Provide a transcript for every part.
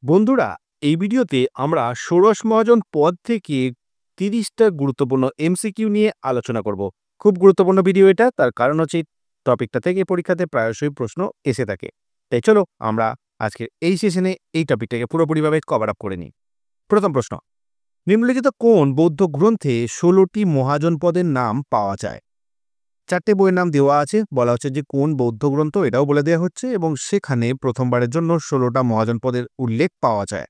বন্ধুরা, এই ভিডিওতে আমরা ষোড়শ মহাজন পদ থেকে 30টা গুরুত্বপূর্ণ এমসিকিউ নিয়ে আলোচনা করব। খুব গুরুত্বপূর্ণ ভিডিও এটা, তার কারণ হচ্ছে এই টপিকটা থেকে পরীক্ষাতে প্রায়শই প্রশ্ন এসে থাকে। তাই চলো আমরা আজকের এই সেশনে এই টপিকটাকে পুরোপুরিভাবে কভার আপ করে নিই। প্রথম প্রশ্ন, নিম্নলিখিত কোন বৌদ্ধ গ্রন্থে 16টি মহাজন পদের নাম পাওয়া যায়? 4টে বইয়ের নাম দেওয়া আছে, বলা হচ্ছে যে কোন বৌদ্ধ গ্রন্থ এটাও বলে দেওয়া হচ্ছে, এবং সেখানে প্রথমবারের জন্য 16টা মহাজন পদের উল্লেখ পাওয়া যায়।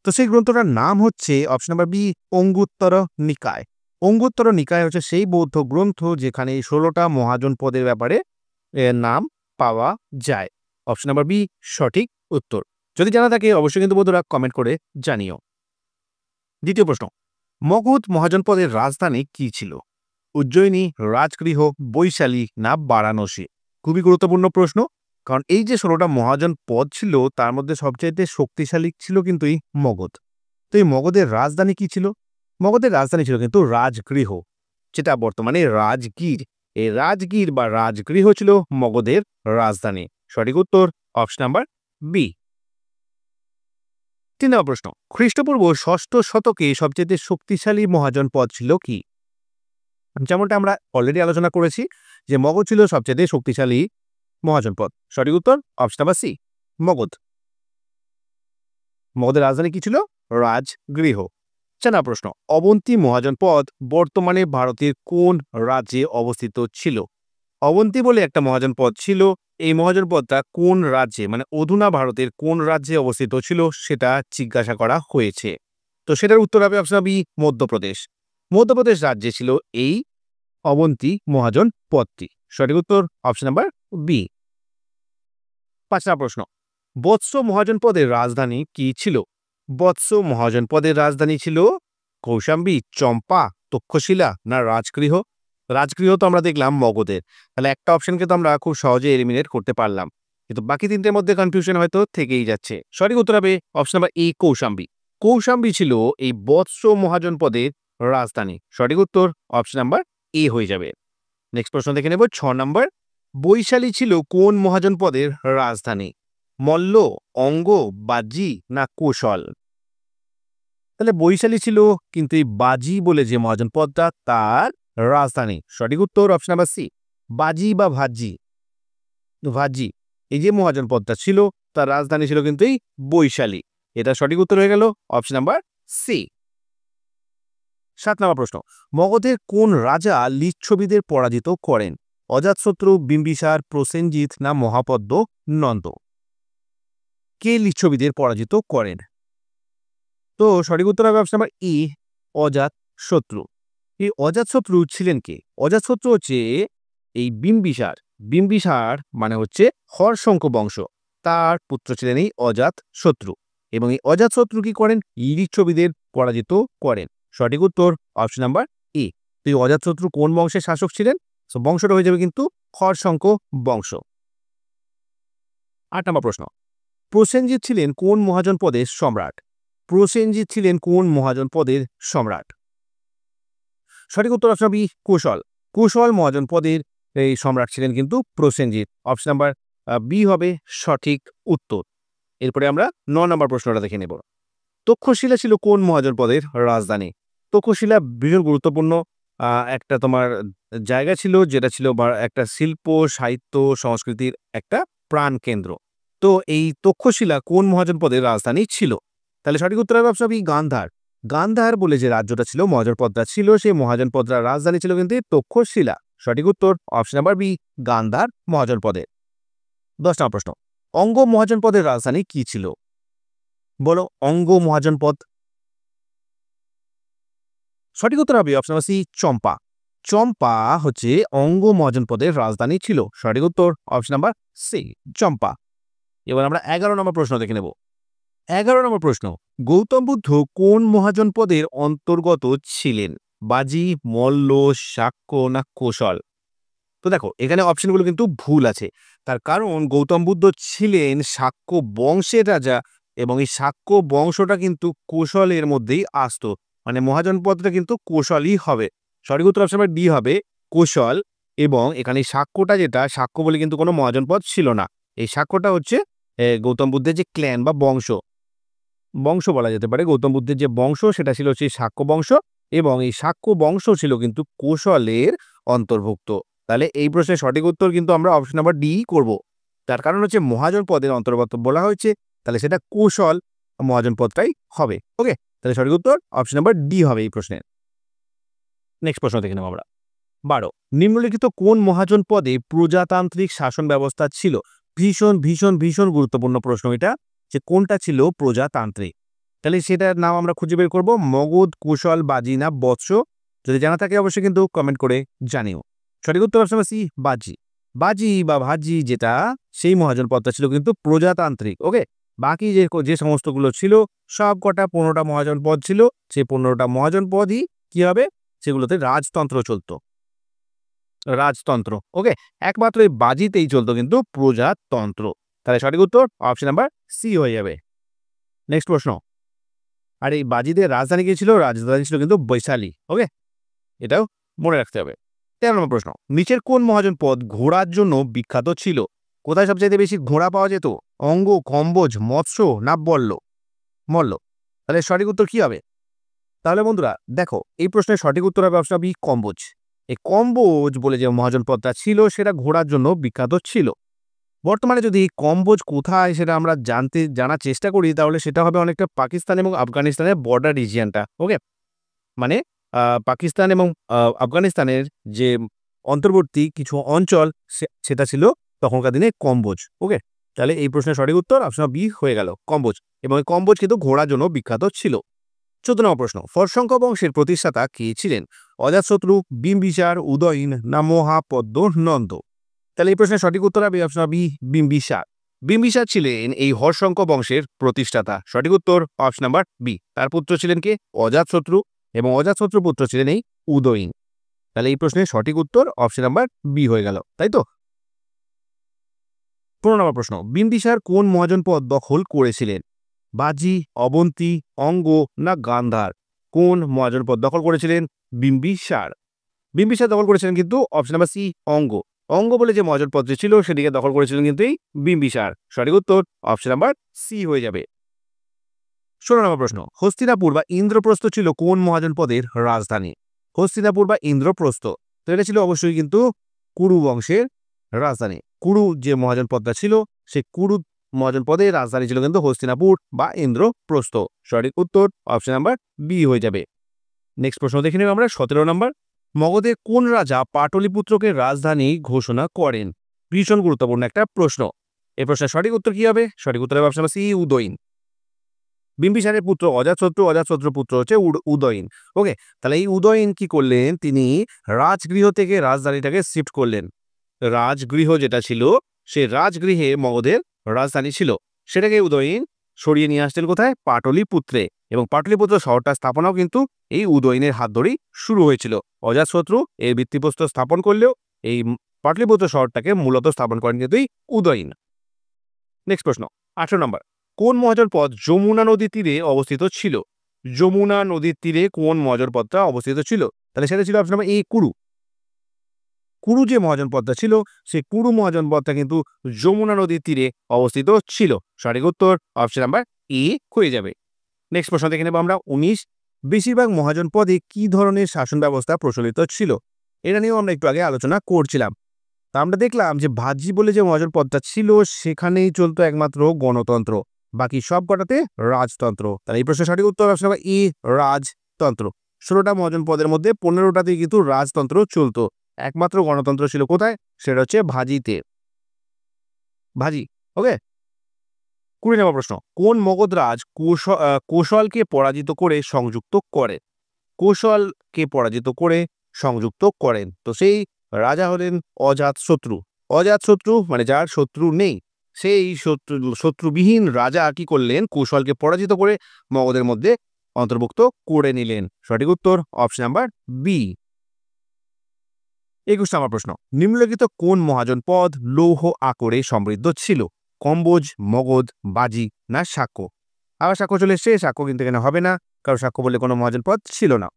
তো সেই গ্রন্থটার নাম হচ্ছে অপশন নাম্বার বি, অঙ্গুত্তর নিকায়। অঙ্গুত্তর নিকায় হচ্ছে সেই বৌদ্ধ গ্রন্থ যেখানে 16টা মহাজন পদের ব্যাপারে নাম পাওয়া যায়। অপশন নাম্বার বি সঠিক উত্তর। যদি জানা থাকে অবশ্যই কিন্তু বন্ধুরা কমেন্ট করে জানিও। দ্বিতীয় প্রশ্ন, মগধ মহাজন পদের রাজধানী কি ছিল? উজ্জয়িনী, রাজগৃহ, বৈশালী না বারাণসী? খুবই গুরুত্বপূর্ণ প্রশ্ন, কারণ এই যে 16টা মহাজন পদ ছিল তার মধ্যে সবচাইতে শক্তিশালী ছিল কিন্তু এই মগধ। তো এই মগধের রাজধানী কি ছিল? মগধের রাজধানী ছিল কিন্তু রাজগৃহ, যেটা বর্তমানে রাজগীর। এই রাজগীর বা রাজগৃহ ছিল মগধের রাজধানী। সঠিক উত্তর অপশন নাম্বার বি। 3 নম্বর প্রশ্ন, খ্রিস্টপূর্ব 6ষ্ঠ শতকে সবচেয়ে শক্তিশালী মহাজন পদ ছিল কি? যেমনটা আমরা অলরেডি আলোচনা করেছি যে মগধ ছিল সবচেয়ে শক্তিশালী মহাজনপদ। সঠিক উত্তর অপশন নাম্বার সি, মগধ। মগধের রাজধানী কি ছিল? রাজগৃহ। 4 নম্বর প্রশ্ন, অবন্তী মহাজনপদ বর্তমানে ভারতের কোন রাজ্যে অবস্থিত ছিল? অবন্তী বলে একটা মহাজনপদ ছিল, এই মহাজনপদটা কোন রাজ্যে, মানে অধুনা ভারতের কোন রাজ্যে অবস্থিত ছিল সেটা জিজ্ঞাসা করা হয়েছে। তো সেটার উত্তর হবে অপশন বি, মধ্যপ্রদেশ। মধ্যপ্রদেশ রাজ্যে ছিল এই অবন্তী মহাজন পদটি। সঠিক উত্তর অপশন নাম্বার বি। 5 নম্বর প্রশ্ন, বৎস মহাজন পদের রাজধানী কি ছিল? বৎস মহাজন পদের রাজধানী ছিল কৌশাম্বী, চম্পা, তক্ষশিলা না রাজগৃহ? রাজগৃহ তো আমরা দেখলাম মগধের, তাহলে একটা অপশনকে তো আমরা খুব সহজে এলিমিনেট করতে পারলাম, কিন্তু বাকি তিনটের মধ্যে কনফিউশন হয়তো থেকেই যাচ্ছে। সঠিক উত্তর হবে option number A, Kaushambi. Kaushambi ছিল এই বৎস মহাজন পদের রাজধানী। সঠিক উত্তর অপশন নাম্বার এ হয়ে যাবে। নেক্সট প্রশ্ন দেখে নেব 6 নম্বর, বৈশালী ছিল কোন মহাজন পদের রাজধানী? মল্ল, অঙ্গ, বাজি না কৌশল? তাহলে বৈশালী ছিল কিন্তু এই বাজি বলে যে মহাজন পদটা তার রাজধানী। সঠিক উত্তর অপশন নাম্বার সি, বাজি বা ভাজি। ভাজি এই যে মহাজন পদটা ছিল তার রাজধানী ছিল কিন্তু এই বৈশালী। এটা সঠিক উত্তর হয়ে গেল অপশন নাম্বার সি। 7 নম্বর প্রশ্ন, মগধের কোন রাজা লিচ্ছবিদের পরাজিত করেন? অজাতশত্রু, বিম্বিসার, প্রসেনজিৎ না মহাপদ্ম নন্দ? কে লিচ্ছবিদের পরাজিত করেন? তো সঠিক উত্তর হবে অপশন নাম্বার ই, অজাতশত্রু। এই অজাতশত্রু ছিলেন কে? অজাতশত্রু হচ্ছে এই বিম্বিসার। বিম্বিসার মানে হচ্ছে হর্ষঙ্ক বংশ, তার পুত্র ছিলেন এই অজাতশত্রু, এবং এই অজাতশত্রু কি করেন? লিচ্ছবিদের পরাজিত করেন। সঠিক উত্তর অপশন নাম্বার এ। তো এই অজাতশত্রু কোন বংশের শাসক ছিলেন? সো বংশটা হয়ে যাবে কিন্তু হর্ষঙ্ক বংশ। 8 নম্বর প্রশ্ন, প্রসেনজিৎ ছিলেন কোন মহাজন পদের সম্রাট? প্রসেনজিৎ ছিলেন কোন মহাজন পদের সম্রাট? সঠিক উত্তর অপশন বি, কুশল। কুশল মহাজন পদের এই সম্রাট ছিলেন কিন্তু প্রসেনজিৎ। অপশন নাম্বার বি হবে সঠিক উত্তর। এরপরে আমরা 9 নম্বর প্রশ্নটা দেখে নেব। তক্ষশিলা ছিল কোন মহাজন পদের রাজধানী? তক্ষশিলা ভীষণ গুরুত্বপূর্ণ একটা তোমার জায়গা ছিল, যেটা ছিল একটা শিল্প, সাহিত্য, সংস্কৃতির একটা প্রাণ কেন্দ্র। তো এই তক্ষশিলা কোন মহাজন পদের রাজধানী ছিল? তাহলে সঠিক উত্তর হবে অপশন বি, গান্ধার। গান্ধার বলে যে রাজ্যটা ছিল, মহাজন পদটা ছিল, সেই মহাজন পদটার রাজধানী ছিল কিন্তু তক্ষশিলা। সঠিক উত্তর অপশন নাম্বার বি, গান্ধার মহাজন পদের। 10 নম্বর প্রশ্ন, অঙ্গ মহাজন পদের রাজধানী কি ছিল? বলো, অঙ্গ মহাজন পদ। সঠিক উত্তর হবে অপশন নাম্বার সি, চম্পা। চম্পা হচ্ছে অঙ্গ মহাজন পদের রাজধানী ছিল। সঠিক উত্তর অপশন নাম্বার সি, চম্পা। এবার আমরা 11 নম্বর প্রশ্ন দেখে নেব। 11 নম্বর প্রশ্ন, গৌতম বুদ্ধ কোন মহাজন পদের অন্তর্গত ছিলেন? বাজি, মল্ল, শাক্য না কৌশল? তো দেখো এখানে অপশনগুলো কিন্তু ভুল আছে, তার কারণ গৌতম বুদ্ধ ছিলেন শাক্য বংশের রাজা, এবং এই শাক্য বংশটা কিন্তু কৌশলের মধ্যেই আসতো, মানে মহাজন পদটা কিন্তু কৌশলই হবে। সঠিক উত্তর অপশন ডি হবে কৌশল। এবং এখানে শাক্যটা, যেটা শাক্য বলে কিন্তু কোনো মহাজন পদ ছিল না, এই শাক্যটা হচ্ছে গৌতম বুদ্ধের যে ক্ল্যান বা বংশ। বংশ বলা যেতে পারে। গৌতম বুদ্ধের যে বংশ সেটা ছিল হচ্ছে শাক্য বংশ এবং এই শাক্য বংশ ছিল কিন্তু কোশলের অন্তর্ভুক্ত। তাহলে এই প্রশ্নের সঠিক উত্তর কিন্তু আমরা অপশন নাম্বার ডি করব। তার কারণ হচ্ছে মহাজন পদের অন্তর্গত বলা হয়েছে, তাহলে সেটা কৌশল মহাজন পদটাই হবে। ওকে, তাহলে সঠিক উত্তর অপশন নাম্বার ডি হবে এই প্রশ্নের। নেক্সট প্রশ্ন দেখে নেব আমরা। 12, নিম্নলিখিত কোন মহাজন পদে প্রজাতান্ত্রিক শাসন ব্যবস্থা ছিল? ভীষণ ভীষণ ভীষণ গুরুত্বপূর্ণ প্রশ্ন এটা, যে কোনটা ছিল প্রজাতান্ত্রিক। তাহলে সেটার নাম আমরা খুঁজে বের করবো, মগধ, কুশল, বাজি না বৎস। যদি জানা থাকে অবশ্যই কিন্তু কমেন্ট করে জানিও। সঠিক উত্তর অপশন সি, বাজি। বাজি বা ভাজি যেটা, সেই মহাজন পদটা ছিল কিন্তু প্রজাতান্ত্রিক। ওকে, বাকি যে যে সমস্তগুলো ছিল সব কটা 15টা মহাজন পদ ছিল, সেই 15টা মহাজন পদই কি হবে, সেগুলোতে রাজতন্ত্র চলতো, রাজতন্ত্র। ওকে, একমাত্র এই বাজিতেই চলতো কিন্তু প্রজাতন্ত্র। তাহলে সঠিক উত্তর অপশন নাম্বার সি হয়ে যাবে। নেক্সট প্রশ্ন। আর এই বাজিদের রাজধানী কি ছিল? রাজধানী ছিল কিন্তু বৈশালী। ওকে, এটাও মনে রাখতে হবে। 13 নম্বর প্রশ্ন, নিচের কোন মহাজন পদ ঘোড়ার জন্য বিখ্যাত ছিল? কোথায় সবচেয়ে বেশি ঘোড়া পাওয়া যেত? অঙ্গ, কম্বোজ, মৎস্য না মল্ল? তাহলে সঠিক উত্তর কি হবে? তাহলে বন্ধুরা দেখো, এই প্রশ্নের সঠিক উত্তর হবে অপশন বি, কম্বোজ। এই কম্বোজ বলে যে মহাজন পদটা ছিল সেটা ঘোড়ার জন্য বিখ্যাত ছিল। বর্তমানে যদি এই কম্বোজ কোথায় সেটা আমরা জানার চেষ্টা করি, তাহলে সেটা হবে অনেকটা পাকিস্তান এবং আফগানিস্তানের বর্ডার রিজিয়নটা। ওকে, মানে পাকিস্তান এবং আফগানিস্তানের যে অন্তর্বর্তী কিছু অঞ্চল, সেটা ছিল তখনকার দিনে কম্বোজ। ওকে, তাহলে এই প্রশ্নের সঠিক উত্তর অপশন বি হয়ে গেল, কম্বোজ। এবং এই কম্বোজ কিন্তু ঘোড়ার জন্য বিখ্যাত ছিল। 14 নম্বর প্রশ্ন, ফরসংখ বংশের প্রতিষ্ঠাতা কে ছিলেন? অজাতশত্রু, বিম্বিসার, উদয়ন না মহাপদ্ম নন্দ? তাহলে এই প্রশ্নের সঠিক উত্তর হবে অপশন বি, বিম্বিসার। বিম্বিসার ছিলেন এই হর্ষঙ্ক বংশের প্রতিষ্ঠাতা। সঠিক উত্তর অপশন নাম্বার বি। তার পুত্র ছিলেন কে? অজাতশত্রু, এবং অজাতশত্রুর পুত্র ছিলেন এই উদয়ন। তাহলে এই প্রশ্নের সঠিক উত্তর অপশন নাম্বার বি হয়ে গেল, তাই তো। 15 নম্বর প্রশ্ন, বিম্বিসার কোন মহাজন পদ দখল করেছিলেন? বাজি, অবন্তী, অঙ্গ না গান্ধার? কোন মহাজন পদ দখল করেছিলেন বিম্বিসার? বিম্বিসার দখল করেছিলেন কিন্তু অপশন নাম্বার সি, অঙ্গ। অঙ্গ বলে যে মহাজন পদটি ছিল সেটিকে দখল করেছিলেন কিন্তু এই বিম্বিসার। সঠিক উত্তর অপশন নাম্বার সি হয়ে যাবে। 16 নম্বর প্রশ্ন, হস্তিনাপুর বা ইন্দ্রপ্রস্থ ছিল কোন মহাজন পদের রাজধানী? হস্তিনাপুর বা ইন্দ্রপ্রস্থ, তো এটা ছিল অবশ্যই কিন্তু কুরু বংশের রাজধানী। কুরু যে মহাজন পদটা ছিল, সেই কুরু মহাজন পদের রাজধানী ছিল কিন্তু হস্তিনাপুর বা ইন্দ্রপ্রস্থ। সঠিক উত্তর অপশন নাম্বার বি হয়ে যাবে। নেক্সট প্রশ্ন দেখে নেব আমরা, 17 নম্বর। মগধের কোন রাজা পাটলিপুত্রকে রাজধানী ঘোষণা করেন? ভীষণ গুরুত্বপূর্ণ একটা প্রশ্ন। এই প্রশ্নের সঠিক উত্তর কি হবে? সঠিক উত্তর হবে অপশন নাম্বার সি, উদয়ন। বিম্বিসারের পুত্র অজাতশত্রু, অজাতশত্রুর পুত্র হচ্ছে উদয়ন। ওকে, তাহলে এই উদয়ন কি করলেন, তিনি রাজগৃহ থেকে রাজধানীটাকে শিফট করলেন। রাজগৃহ যেটা ছিল, সেই রাজগৃহে মগধের রাজধানী ছিল, সেটাকে উদয়ন সরিয়ে নিয়ে আসতেন কোথায়? পাটলিপুত্রে। এবং পাটলিপুত্র শহরটা স্থাপনাও কিন্তু এই উদয়নের হাত ধরেই শুরু হয়েছিল। অজাতশত্রু এর ভিত্তিপ্রস্তর স্থাপন করলেও এই পাটলিপুত্র শহরটাকে মূলত স্থাপন করেন কিন্তু এই উদয়ন। নেক্সট প্রশ্ন, 18 নম্বর। কোন মহাজন পদ যমুনা নদীর তীরে অবস্থিত ছিল? যমুনা নদীর তীরে কোন মহাজন পদটা অবস্থিত ছিল? তাহলে সেটা ছিল option number A, Kuru. Kuru যে মহাজন পদটা ছিল, সেই কুরু মহাজন পদটা কিন্তু যমুনা নদীর তীরে অবস্থিত ছিল। সঠিক উত্তর অপশন নাম্বার এ হয়ে যাবে। নেক্সট প্রশ্ন দেখে নেব আমরা, 19। বেশিরভাগ মহাজন পদে কি ধরনের শাসন ব্যবস্থা প্রচলিত ছিল? এটা নিয়েও আমরা একটু আগে আলোচনা করছিলাম। তা আমরা দেখলাম যে ভাজি বলে যে মহাজন পদটা ছিল, সেখানেই চলতো একমাত্র গণতন্ত্র, বাকি সব কটাতে রাজতন্ত্র। তাহলে এই প্রশ্নের সঠিক উত্তর অপশন নাম্বার এ, রাজতন্ত্র। 16টা মহাজন পদের মধ্যে 15টাতেই কিন্তু রাজতন্ত্র চলতো, একমাত্র গণতন্ত্র ছিল কোথায়? সেটা হচ্ছে ভাজিতে। ভাজি। ওকে, 20 নম্বর প্রশ্ন, কোন মগধরাজ কৌশলকে পরাজিত করে সংযুক্ত করেন? কৌশলকে পরাজিত করে সংযুক্ত করেন, তো সেই রাজা হলেন অজাতশত্রু। অজাতশত্রু মানে যার শত্রু নেই, সেই শত্রুবিহীন রাজা কি করলেন? কৌশলকে পরাজিত করে মগধের মধ্যে অন্তর্ভুক্ত করে নিলেন। সঠিক উত্তর অপশন নাম্বার বি। 21 নম্বর প্রশ্ন, নিম্নলিখিত কোন মহাজন পদ লৌহ আকরে সমৃদ্ধ ছিল? কম্বোজ, মগধ, বাজি না শাক্য? আবার শাক্য চলে এসছে, শাক্য কিন্তু এখানে হবে না, কারণ শাক্য বলে কোনো মহাজন পদ ছিল না।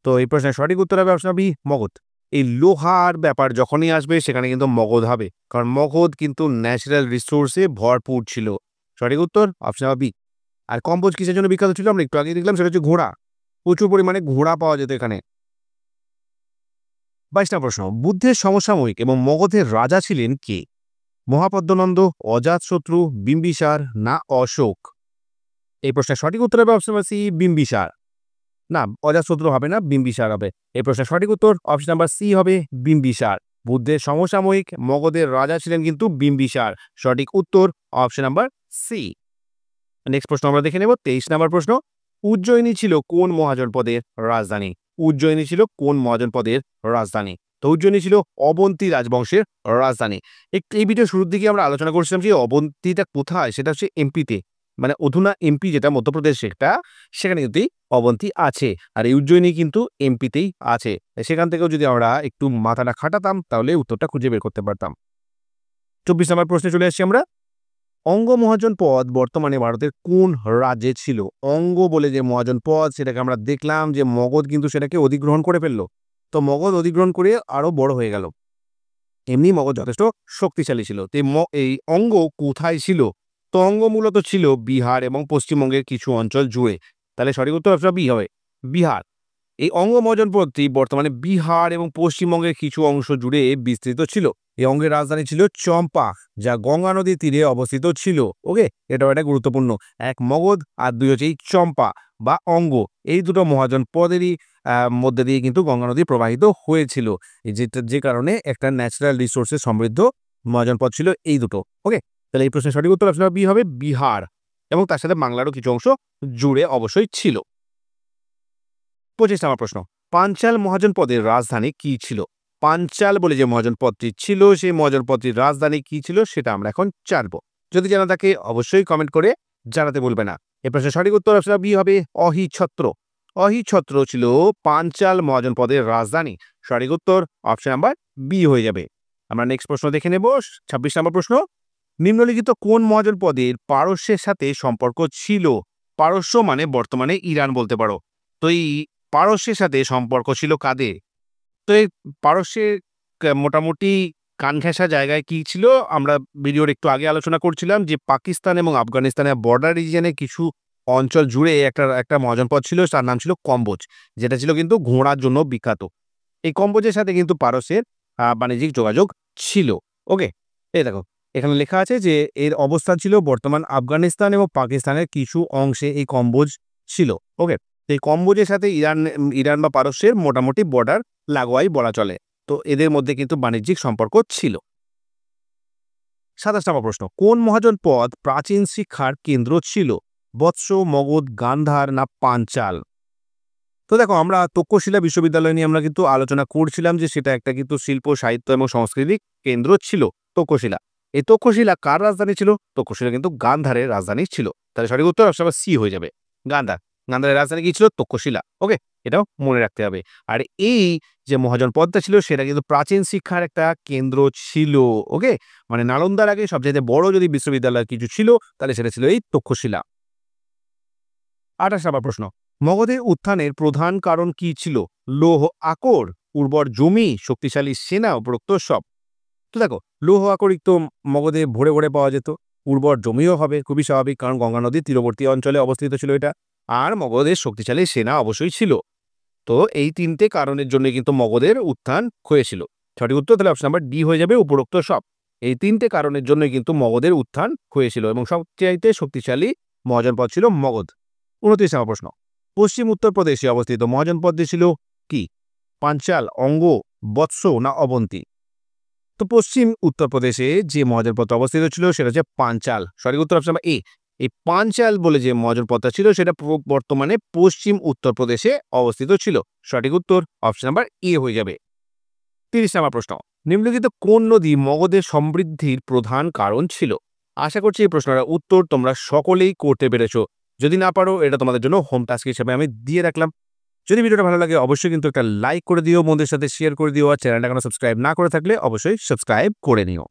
তো এই প্রশ্নের সঠিক উত্তর হবে অপশন বি, মগধ। এই লোহার ব্যাপার যখনই আসবে সেখানে কিন্তু মগধ হবে, কারণ মগধ কিন্তু ন্যাচারাল রিসোর্সে ভরপুর ছিল। সঠিক উত্তর অপশন বি। আর কম্বোজ কিসের জন্য বিখ্যাত ছিল আমরা একটু আগে দেখলাম, সেটা হচ্ছে ঘোড়া। প্রচুর পরিমাণে ঘোড়া পাওয়া যেত এখানে। 22 নম্বর প্রশ্ন, বুদ্ধের সমসাময়িক এবং মগধের রাজা ছিলেন কে? মহাপদ্মনন্দ, অজাতশত্রু, বিম্বিসার না অশোক? এই প্রশ্নের সঠিক উত্তর হবে অপশন নাম্বার সি, বিম্বিসার। না, অজাতশত্রু হবে না, বিম্বিসার হবে। এই প্রশ্নের সঠিক উত্তর অপশন নাম্বার সি হবে বিম্বিসার। বুদ্ধের সমসাময়িক মগধের রাজা ছিলেন কিন্তু বিম্বিসার। সঠিক উত্তর অপশন নাম্বার সি। নেক্সট প্রশ্ন আমরা দেখে নেব 23 নম্বর প্রশ্ন, উজ্জয়িনী ছিল কোন মহাজনপদের রাজধানী? উজ্জয়িনী ছিল কোন মহাজনপদের রাজধানী? তো উজ্জয়িনী ছিল অবন্তী রাজবংশের রাজধানী। এই ভিডিও শুরুর দিকে আমরা আলোচনা করছিলাম যে অবন্তীটা কোথায়, সেটা হচ্ছে এমপিতে, মানে অধুনা এমপি যেটা মধ্যপ্রদেশ, সেখানে কিন্তু অবন্তী আছে। আর এই উজ্জয়িনী কিন্তু এমপিতেই আছে। সেখান থেকেও যদি আমরা একটু মাথাটা খাটাতাম তাহলে উত্তরটা খুঁজে বের করতে পারতাম। 24 নম্বর প্রশ্নে চলে আসছি আমরা। অঙ্গ মহাজন পদ বর্তমানে ভারতের কোন রাজ্যে ছিল? অঙ্গ বলে যে মহাজন পদ, সেটাকে আমরা দেখলাম যে মগধ কিন্তু সেটাকে অধিগ্রহণ করে ফেললো। তো মগধ অধিগ্রহণ করে আরো বড় হয়ে গেল। এমনি মগধ যথেষ্ট শক্তিশালী ছিল। তো এই অঙ্গ কোথায় ছিল? তো অঙ্গ মূলত ছিল বিহার এবং পশ্চিমবঙ্গের কিছু অঞ্চল জুড়ে। তাহলে সঠিক উত্তর অপশন বি হবে, বিহার। এই অঙ্গ মহাজন পদটি বর্তমানে বিহার এবং পশ্চিমবঙ্গের কিছু অংশ জুড়ে বিস্তৃত ছিল। এই অঙ্গের রাজধানী ছিল চম্পা, যা গঙ্গা নদীর তীরে অবস্থিত ছিল। ওকে, এটাও একটা গুরুত্বপূর্ণ। এক মগধ আর দুই হচ্ছে এই চম্পা বা অঙ্গ। এই দুটো মহাজন পদেরই মধ্যে দিয়ে কিন্তু গঙ্গা নদী প্রবাহিত হয়েছিল। যে কারণে একটা ন্যাচারাল রিসোর্সে সমৃদ্ধ মহাজন পদ ছিল এই দুটো। ওকে, তাহলে এই প্রশ্নের সঠিক উত্তর অপশন বি হবে, বিহার। এবং তার সাথে বাংলারও কিছু অংশ জুড়ে অবশ্যই ছিল। 25 নম্বর প্রশ্ন, পাঞ্চাল মহাজন পদের রাজধানী কি ছিল? পাঞ্চাল বলে যে মহাজন পদটি ছিল, সেই মহাজন পদটির রাজধানী কি ছিল সেটা আমরা এখন জানবো। যদি জানা থাকে অবশ্যই কমেন্ট করে জানাতে ভুলবে না। এ প্রশ্নের সঠিক উত্তর অপশন বি হবে, অহিছত্র। অহিছত্র ছিল পাঞ্চাল মহাজন পদের রাজধানী। সঠিক উত্তর অপশন নাম্বার বি হয়ে যাবে। আমরা নেক্সট প্রশ্ন দেখে নেব। 26 নম্বর প্রশ্ন, নিম্নলিখিত কোন মহাজন পদের পারস্যের সাথে সম্পর্ক ছিল? পারস্য মানে বর্তমানে ইরান বলতে পারো। তো এই পারস্যের সাথে সম্পর্ক ছিল কাদের? তো এই পারস্যের মোটামুটি কানঘেঁষা জায়গায় কি ছিল, আমরা ভিডিওর একটু আগে আলোচনা করছিলাম যে পাকিস্তান এবং আফগানিস্তানের বর্ডার রিজিয়নে কিছু অঞ্চল জুড়ে একটা মহাজনপদ ছিল, তার নাম ছিল কম্বোজ, যেটা ছিল কিন্তু ঘোড়ার জন্য বিখ্যাত। এই কম্বোজের সাথে কিন্তু পারস্যের বাণিজ্যিক যোগাযোগ ছিল। ওকে, এই দেখো এখানে লেখা আছে যে এর অবস্থান ছিল বর্তমান আফগানিস্তান এবং পাকিস্তানের কিছু অংশে এই কম্বোজ ছিল। ওকে, এই কম্বোজের সাথে ইরান বা পারস্যের মোটামুটি বর্ডার লাগোয়াই বলা চলে। তো এদের মধ্যে কিন্তু বাণিজ্যিক সম্পর্ক ছিল। 27 নম্বর প্রশ্ন, কোন মহাজন পদ প্রাচীন শিক্ষার কেন্দ্র ছিল? বৎস, মগধ, গান্ধার না পাঞ্চাল? তো দেখো, আমরা তক্ষশিলা বিশ্ববিদ্যালয় নিয়ে আমরা কিন্তু আলোচনা করছিলাম যে সেটা একটা কিন্তু শিল্প, সাহিত্য এবং সাংস্কৃতিক কেন্দ্র ছিল তক্ষশিলা। এই তক্ষশিলা কার রাজধানী ছিল? তক্ষশিলা কিন্তু গান্ধারের রাজধানী ছিল। তাহলে সঠিক উত্তর অপশন সি হয়ে যাবে, গান্ধার। গান্ধারের রাজধানী কি ছিল? তক্ষশিলা। ওকে, এটাও মনে রাখতে হবে। আর এই যে মহাজন পদটা ছিল সেটা কিন্তু প্রাচীন শিক্ষার একটা কেন্দ্র ছিল। ওকে, মানে নালন্দার আগে সবচেয়ে বড় যদি বিশ্ববিদ্যালয় কিছু ছিল তাহলে সেটা ছিল এই তক্ষশিলা। 28 নম্বর প্রশ্ন, মগধের উত্থানের প্রধান কারণ কি ছিল? লৌহ আকর, উর্বর জমি, শক্তিশালী সেনা, উপরোক্ত সব? তো দেখো, লৌহ আকরিক তো মগধে ভরে ভরে পাওয়া যেত। উর্বর জমিও হবে, খুবই স্বাভাবিক, কারণ গঙ্গা নদীর তীরবর্তী অঞ্চলে অবস্থিত ছিল এটা। আর মগধের শক্তিশালী সেনা অবশ্যই ছিল। তো এই তিনটে কারণের জন্য কিন্তু মগধের উত্থান হয়েছিল। সঠিক উত্তর তাহলে অপশন নাম্বার ডি হয়ে যাবে, উপরোক্ত সব। এই তিনটে কারণের জন্য কিন্তু মগধের উত্থান হয়েছিল এবং সবচাইতে শক্তিশালী মহাজনপদ ছিল মগধ। 29 নম্বর প্রশ্ন, পশ্চিম উত্তরপ্রদেশে অবস্থিত মহাজনপদটি ছিল কি? পাঞ্চাল, অঙ্গ, বৎস না অবন্তী? তো পশ্চিম উত্তরপ্রদেশে যে মহাজনপদটা অবস্থিত ছিল সেটা হচ্ছে পাঞ্চাল। সঠিক উত্তর অপশন নাম্বার এ। এই পাঞ্চাল বলে যে মহাজনপদটা ছিল সেটা বর্তমানে পশ্চিম উত্তরপ্রদেশে অবস্থিত ছিল। সঠিক উত্তর অপশন নাম্বার এ হয়ে যাবে। 30 নম্বর প্রশ্ন, নিম্নলিখিত কোন নদী মগধের সমৃদ্ধির প্রধান কারণ ছিল? আশা করছি এই প্রশ্নটার উত্তর তোমরা সকলেই করতে পেরেছো। যদি না পারো, এটা তোমাদের জন্য হোম টাস্ক হিসেবে আমি দিয়ে রাখলাম। যদি ভিডিওটা ভালো লাগে অবশ্যই কিন্তু একটা লাইক করে দিও, বন্ধুদের সাথে শেয়ার করে দিও, আর চ্যানেলটা এখনো সাবস্ক্রাইব না করে থাকলে অবশ্যই সাবস্ক্রাইব করে নিও।